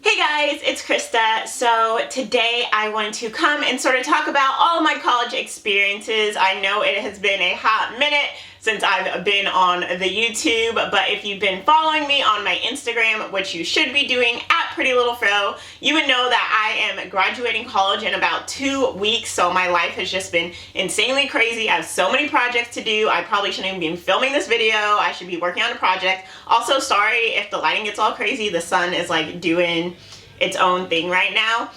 Hey guys, it's Krista. So today I wanted to come and sort of talk about all of my college experiences. I know it has been a hot minute since I've been on the YouTube, but if you've been following me on my Instagram, which you should be doing at PrettyLittleFro, you would know that I am graduating college in about 2 weeks, so my life has just been insanely crazy. I have so many projects to do. I probably shouldn't even be filming this video. I should be working on a project. Also, sorry if the lighting gets all crazy. The sun is like doing its own thing right now.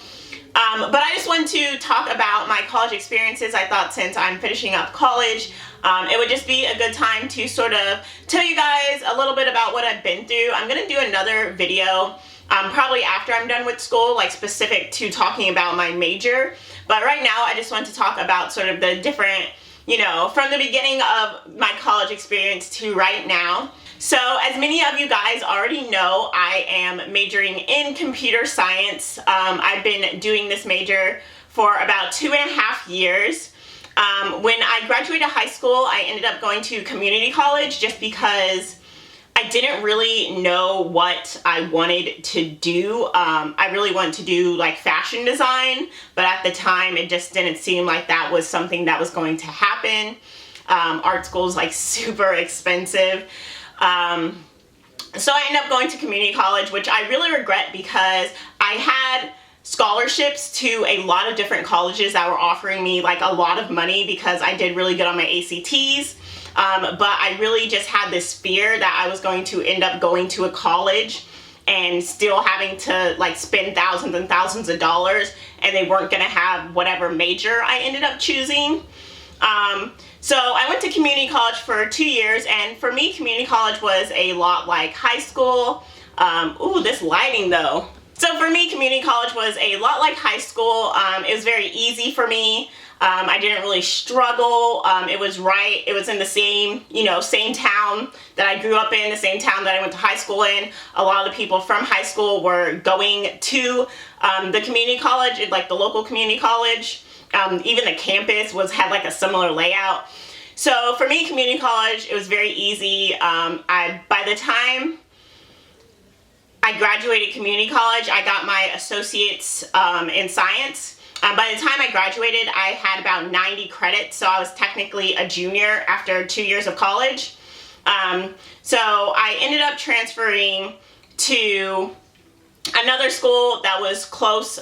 But I just wanted to talk about my college experiences. I thought since I'm finishing up college, it would just be a good time to sort of tell you guys a little bit about what I've been through. I'm going to do another video probably after I'm done with school, like specific to talking about my major. But right now I just want to talk about sort of the different, from the beginning of my college experience to right now. So as many of you guys already know, I am majoring in computer science. I've been doing this major for about 2.5 years. When I graduated high school, I ended up going to community college just because I didn't really know what I wanted to do. I really wanted to do like fashion design, but at the time it just didn't seem like that was something that was going to happen. Art school is like super expensive. So I ended up going to community college, which I really regret because I had scholarships to a lot of different colleges that were offering me like a lot of money because I did really good on my ACTs. But I really just had this fear that I was going to end up going to a college and still having to like spend thousands and thousands of dollars, and they weren't going to have whatever major I ended up choosing. So I went to community college for 2 years, and for me, community college was a lot like high school. Ooh, this lighting though. So for me, community college was a lot like high school. It was very easy for me. I didn't really struggle. It was in the same, same town that I grew up in, the same town that I went to high school in. A lot of the people from high school were going to the community college, like the local community college. Even the campus had like a similar layout. So for me, community college, it was very easy. By the time I graduated community college, I got my associates in science. By the time I graduated, I had about 90 credits, so I was technically a junior after 2 years of college. So I ended up transferring to another school that was close,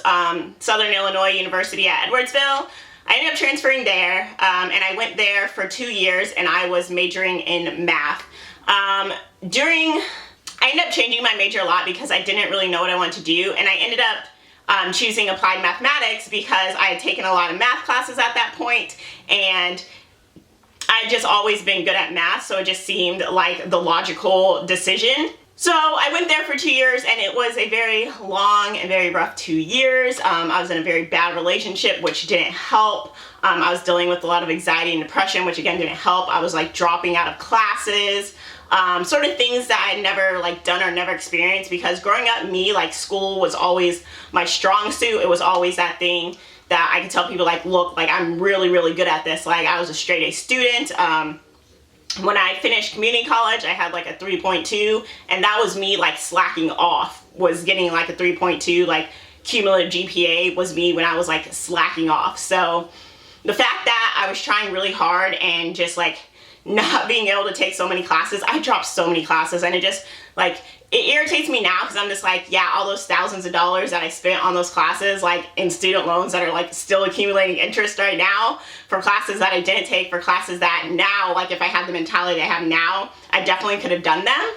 Southern Illinois University at Edwardsville. I ended up transferring there, and I went there for 2 years, and I was majoring in math. I ended up changing my major a lot because I didn't really know what I wanted to do, and I ended up choosing applied mathematics because I had taken a lot of math classes at that point, and I had just always been good at math, so it just seemed like the logical decision. So I went there for 2 years, and it was a very long and very rough 2 years. I was in a very bad relationship, which didn't help. I was dealing with a lot of anxiety and depression, which again didn't help. I was like dropping out of classes, sort of things that I had never like done or never experienced, because growing up, like school was always my strong suit. It was always that thing that I could tell people like, look, like I'm really, really good at this. Like I was a straight A student. When I finished community college, I had like a 3.2, and that was me like slacking off, was getting like a 3.2, like cumulative GPA was me when I was like slacking off. So the fact that I was trying really hard and just like not being able to take so many classes, I dropped so many classes, and it just like, it irritates me now because I'm just like, yeah, all those thousands of dollars that I spent on those classes, like in student loans that are like still accumulating interest right now for classes that I didn't take, for classes that now, like if I had the mentality I have now, I definitely could have done them.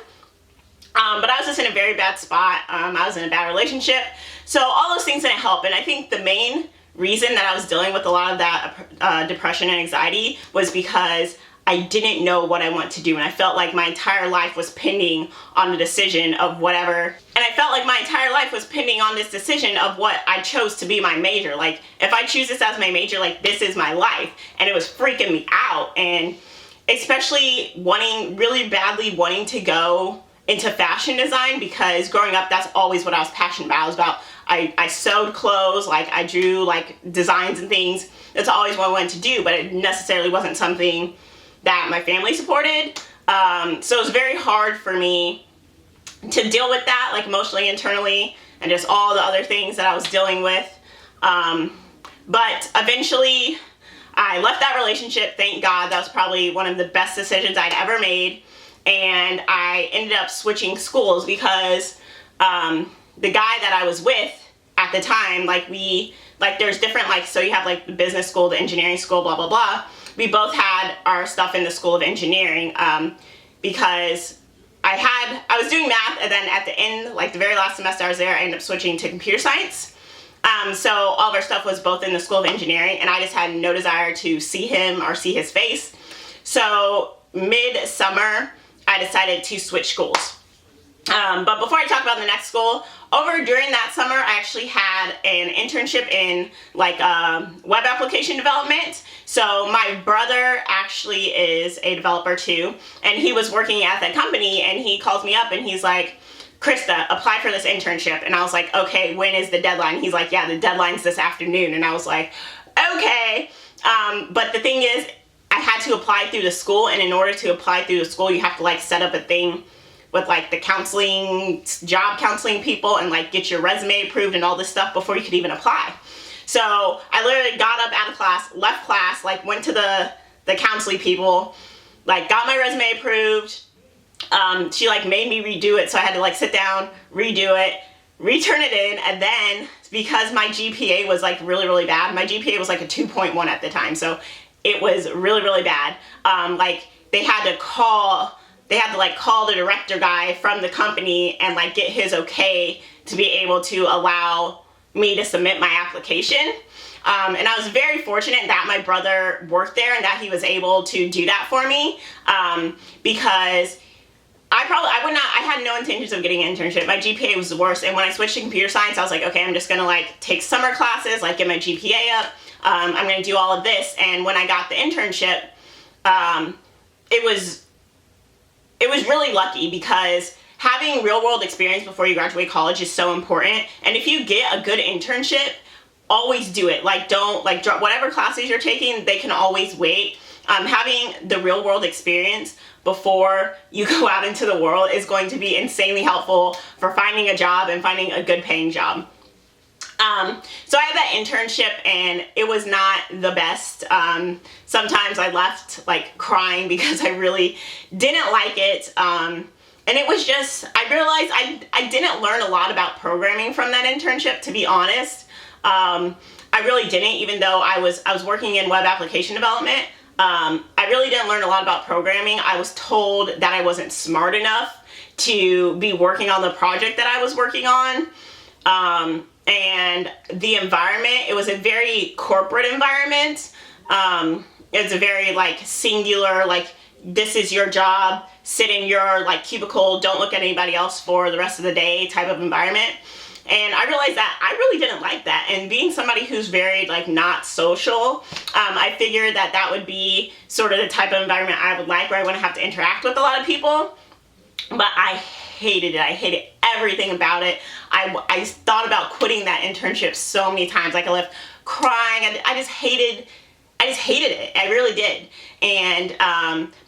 But I was just in a very bad spot. I was in a bad relationship. So all those things didn't help. And I think the main reason that I was dealing with a lot of that depression and anxiety was because I didn't know what I want to do, and I felt like my entire life was pending on the decision of whatever, and I felt like my entire life was pending on this decision of what I chose to be my major. Like, if I choose this as my major, like, this is my life, and it was freaking me out. And especially really badly wanting to go into fashion design, because growing up, that's always what I was passionate about. I was about, I sewed clothes, like I drew like designs and things. That's always what I wanted to do, but it necessarily wasn't something that my family supported. So it was very hard for me to deal with that, like emotionally, internally, and just all the other things that I was dealing with. But eventually I left that relationship. Thank God. That was probably one of the best decisions I'd ever made. And I ended up switching schools because the guy that I was with at the time, there's different, so you have like the business school, the engineering school, blah, blah, blah. We both had our stuff in the School of Engineering because I was doing math, and then at the end, the very last semester I was there, I ended up switching to computer science. So all of our stuff was both in the School of Engineering, and I just had no desire to see him or see his face. So mid-summer, I decided to switch schools. But before I talk about the next school, during that summer, I actually had an internship in web application development. So my brother actually is a developer too, and he was working at that company, and he calls me up and he's like, Krista, apply for this internship. And I was like, okay, when is the deadline? He's like, yeah, the deadline's this afternoon. And I was like, okay. But the thing is, I had to apply through the school, and in order to apply through the school, you have to set up a thing with the counseling, job counseling people, and get your resume approved and all this stuff before you could even apply. So I literally got up out of class, left class, went to the counseling people, got my resume approved. She made me redo it, so I had to sit down, redo it, return it in, and then because my GPA was really, really bad, my GPA was a 2.1 at the time, so it was really, really bad. They had to call the director guy from the company and get his okay to be able to allow me to submit my application. And I was very fortunate that my brother worked there and that he was able to do that for me, because I had no intentions of getting an internship. My GPA was the worst, and when I switched to computer science, I was like, okay, I'm just gonna take summer classes, get my GPA up, I'm gonna do all of this. And when I got the internship, it was really lucky because having real world experience before you graduate college is so important. And if you get a good internship, always do it. Don't drop whatever classes you're taking, they can always wait. Having the real world experience before you go out into the world is going to be insanely helpful for finding a job and finding a good paying job. So I had that internship, and it was not the best. Sometimes I left crying because I really didn't like it. And it was just, I realized I didn't learn a lot about programming from that internship, to be honest. I really didn't, even though I was working in web application development. I really didn't learn a lot about programming. I was told that I wasn't smart enough to be working on the project that I was working on. And the environment, it was a very corporate environment. It's a very singular, this is your job, sit in your cubicle, don't look at anybody else for the rest of the day type of environment. And I realized that I really didn't like that. And being somebody who's very not social, I figured that would be sort of the type of environment I would like, where I wouldn't have to interact with a lot of people. But I hated it. I hated everything about it. I thought about quitting that internship so many times. I left crying. I just hated it. I really did. And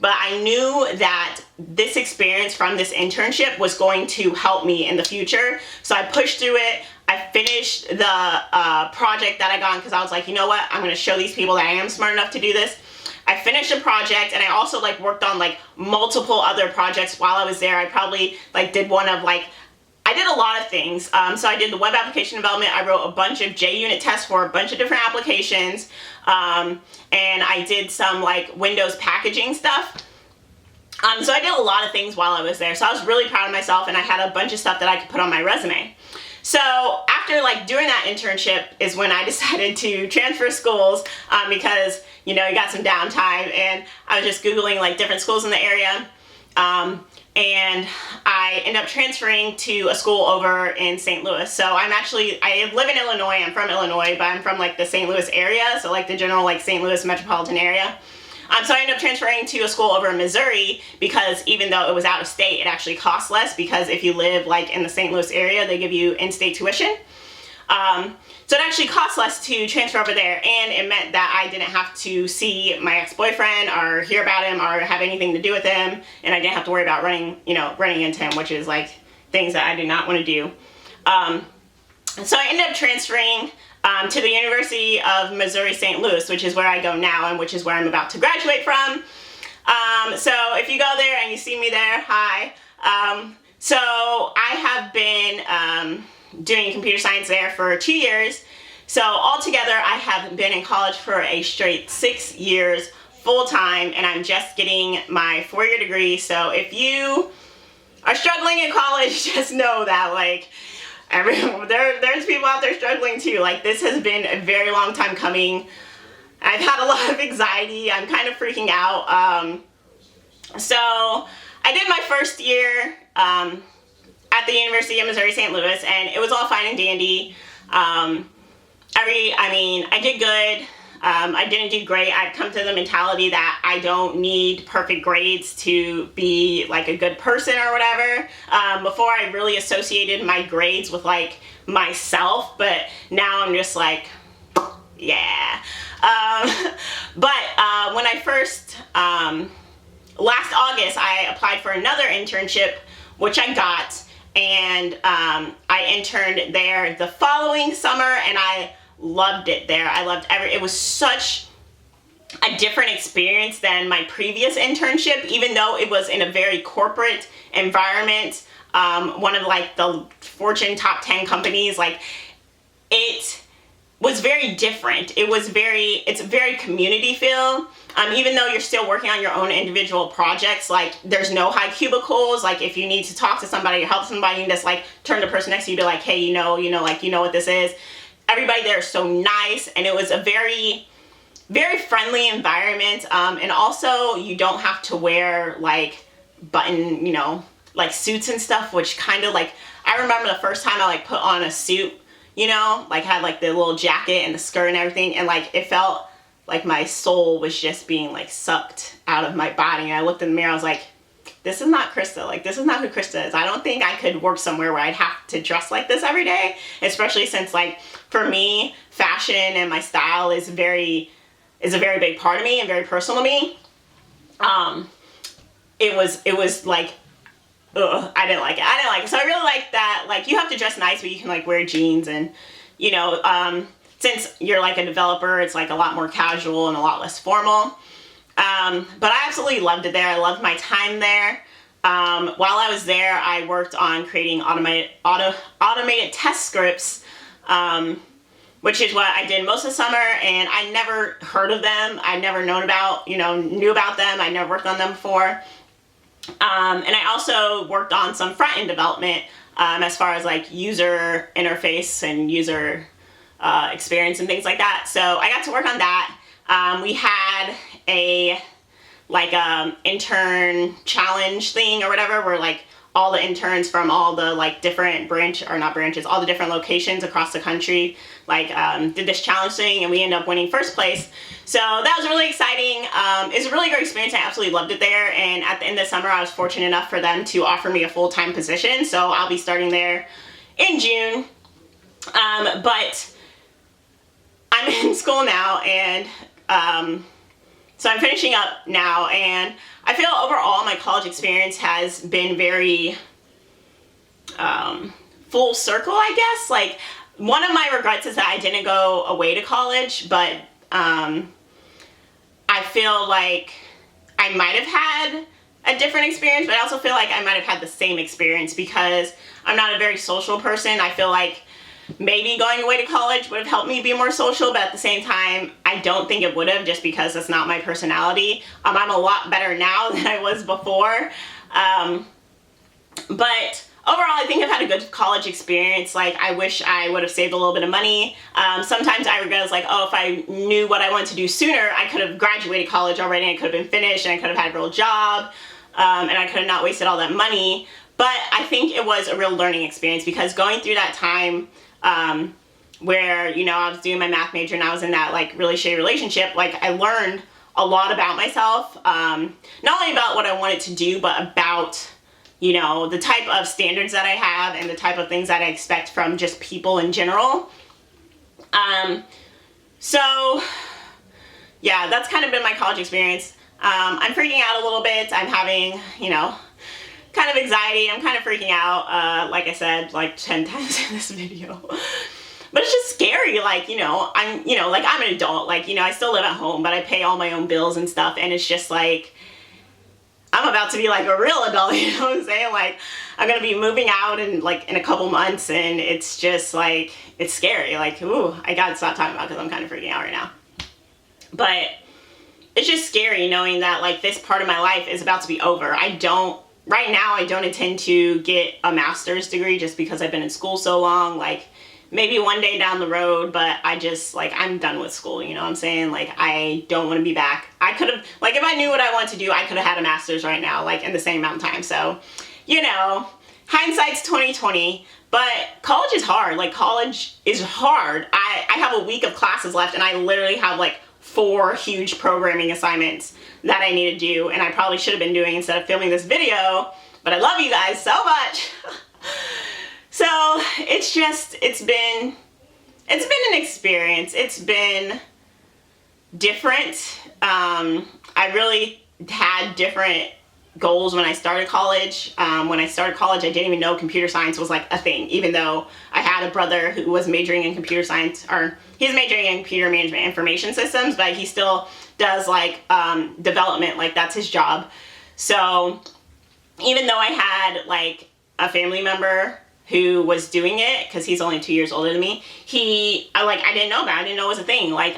but I knew that this experience from this internship was going to help me in the future. So I pushed through it. I finished the project that I got because I was like, you know what? I'm going to show these people that I am smart enough to do this. I finished a project, and I also worked on multiple other projects while I was there. I probably did one of I did a lot of things. So I did the web application development. I wrote a bunch of JUnit tests for a bunch of different applications. And I did some Windows packaging stuff. So I did a lot of things while I was there. So I was really proud of myself, and I had a bunch of stuff that I could put on my resume. So after doing that internship is when I decided to transfer schools, because you got some downtime, and I was just Googling different schools in the area. And I ended up transferring to a school over in St. Louis. So I live in Illinois. I'm from Illinois, but I'm from the St. Louis area. So the general St. Louis metropolitan area. So I ended up transferring to a school over in Missouri, because even though it was out of state, it actually costs less, because if you live in the St. Louis area, they give you in-state tuition. So it actually costs less to transfer over there, and it meant that I didn't have to see my ex-boyfriend or hear about him or have anything to do with him, and I didn't have to worry about running into him, which is things that I do not want to do. So I ended up transferring to the University of Missouri St. Louis, which is where I go now and which is where I'm about to graduate from. So if you go there and you see me there, hi. So I have been doing computer science there for 2 years. So altogether, I have been in college for a straight 6 years full time, and I'm just getting my 4-year degree. So if you are struggling in college, just know that like there's people out there struggling too. Like, this has been a very long time coming. I've had a lot of anxiety. I'm kind of freaking out. So I did my first year at the University of Missouri St. Louis, and it was all fine and dandy. I did good. I didn't do great. I've come to the mentality that I don't need perfect grades to be like a good person or whatever. Before, I really associated my grades with like myself, but now I'm just like, yeah. But when I first, last August, I applied for another internship, which I got, and I interned there the following summer, and I loved it there. I loved it was such a different experience than my previous internship, even though it was in a very corporate environment, one of like the Fortune top 10 companies. Like, it was very different. It's a very community feel. Even though you're still working on your own individual projects, like, there's no high cubicles. Like, if you need to talk to somebody or help somebody, you can just like turn to the person next to you and be like, hey, you know what this is. Everybody there is so nice, and it was a very, very friendly environment. And also, you don't have to wear like button, like suits and stuff, which kind of like, I remember the first time I like put on a suit, like had like the little jacket and the skirt and everything, and like it felt like my soul was just being like sucked out of my body. And I looked in the mirror, I was like, this is not Krista. Like, this is not who Krista is. I don't think I could work somewhere where I'd have to dress like this every day, especially since, like, for me, fashion and my style is a very big part of me and very personal to me. It was like, I didn't like it. So I really like that, like, you have to dress nice, but you can like wear jeans, and since you're like a developer, it's like a lot more casual and a lot less formal. But I absolutely loved it there. I loved my time there. While I was there, I worked on creating automated test scripts, which is what I did most of the summer, and I never heard of them. I'd never knew about them. I never worked on them before. And I also worked on some front-end development, as far as like user interface and user experience and things like that. So I got to work on that. We had a intern challenge thing or whatever, where like all the interns from all the like different all the different locations across the country did this challenge thing, and we ended up winning first place. So that was really exciting. It's a really great experience. I absolutely loved it there, and at the end of the summer, I was fortunate enough for them to offer me a full-time position, so I'll be starting there in June. But I'm in school now, and so I'm finishing up now, and I feel overall my college experience has been very full circle, I guess. Like, one of my regrets is that I didn't go away to college, but I feel like I might have had a different experience, but I also feel like I might have had the same experience because I'm not a very social person. I feel like maybe going away to college would have helped me be more social, but at the same time, I don't think it would have, just because that's not my personality. I'm a lot better now than I was before. But overall, I think I've had a good college experience. Like, I wish I would have saved a little bit of money. Sometimes I regret, like, oh, if I knew what I wanted to do sooner, I could have graduated college already, and I could have been finished, and I could have had a real job, and I could have not wasted all that money. But I think it was a real learning experience, because going through that time, where, I was doing my math major and I was in that like really shitty relationship, like, I learned a lot about myself, not only about what I wanted to do, but about, the type of standards that I have and the type of things that I expect from just people in general. So yeah, that's kind of been my college experience. I'm freaking out a little bit. I'm having, kind of anxiety. I'm kind of freaking out, like I said, like 10 times in this video. But it's just scary, like, you know, I'm an adult, like, you know, I still live at home, but I pay all my own bills and stuff, and it's just like, I'm about to be like a real adult, you know what I'm saying? Like, I'm gonna be moving out in a couple months, and it's just like, it's scary, like, ooh, I gotta stop talking about it because I'm kind of freaking out right now. But it's just scary knowing that, like, this part of my life is about to be over. Right now, I don't intend to get a master's degree just because I've been in school so long, like, maybe one day down the road, but I just, like, I'm done with school, you know what I'm saying? Like, I don't want to be back. I could have, like, if I knew what I wanted to do, I could have had a master's right now, like, in the same amount of time. So, you know, hindsight's 2020, but college is hard. Like, college is hard. I have a week of classes left, and I literally have, like, 4 huge programming assignments that I need to do, and I probably should have been doing instead of filming this video, but I love you guys so much. So it's been an experience. It's been different. I really had different goals when I started college. When I started college, I didn't even know computer science was like a thing, even though I had a brother who was majoring in computer science, or he's majoring in computer management information systems, but he still does like development, like that's his job. So even though I had like a family member who was doing it, because he's only 2 years older than me, I didn't know about it. I didn't know it was a thing. Like,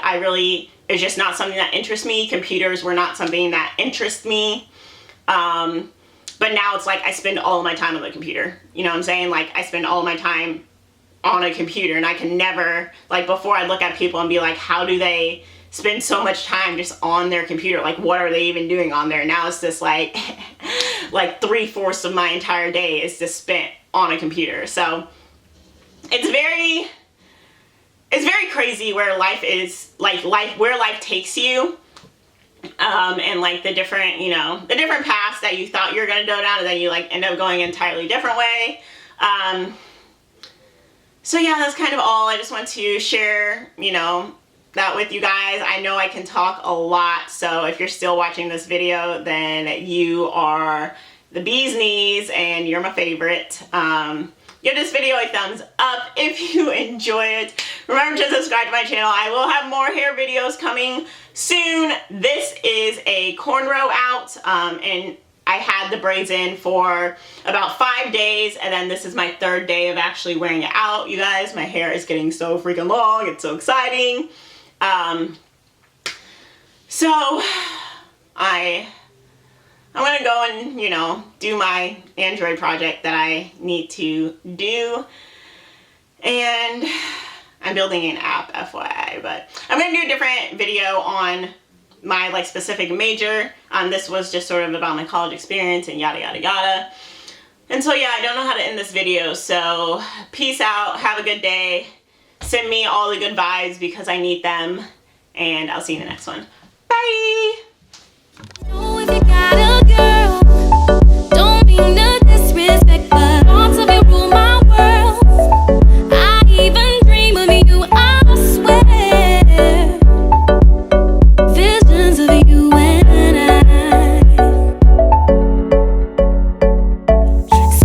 it's just not something that interests me. Computers were not something that interests me. But now it's like I spend all of my time on the computer. You know what I'm saying? Like, I spend all of my time on a computer, and I can never, like, before I look at people and be like, how do they spend so much time just on their computer? Like, what are they even doing on there? Now it's just like, like 3/4 of my entire day is just spent on a computer. So it's very crazy where life is, like, where life takes you, and like the different, you know, the different paths that you thought you were gonna go down, and then you like end up going an entirely different way. So yeah, that's kind of all. I just want to share, you know, that with you guys. I know I can talk a lot, so if you're still watching this video, then you are the bee's knees and you're my favorite. Give this video a thumbs up if you enjoy it. Remember to subscribe to my channel. I will have more hair videos coming soon. This is a cornrow out, and I had the braids in for about 5 days, and then this is my 3rd day of actually wearing it out. You guys, my hair is getting so freaking long. It's so exciting. So I'm gonna go and, you know, do my Android project that I need to do, and I'm building an app, FYI, but I'm gonna do a different video on my like specific major. This was just sort of about my college experience and yada yada yada. And so yeah, I don't know how to end this video, so peace out, have a good day, send me all the good vibes because I need them, and I'll see you in the next one. Bye!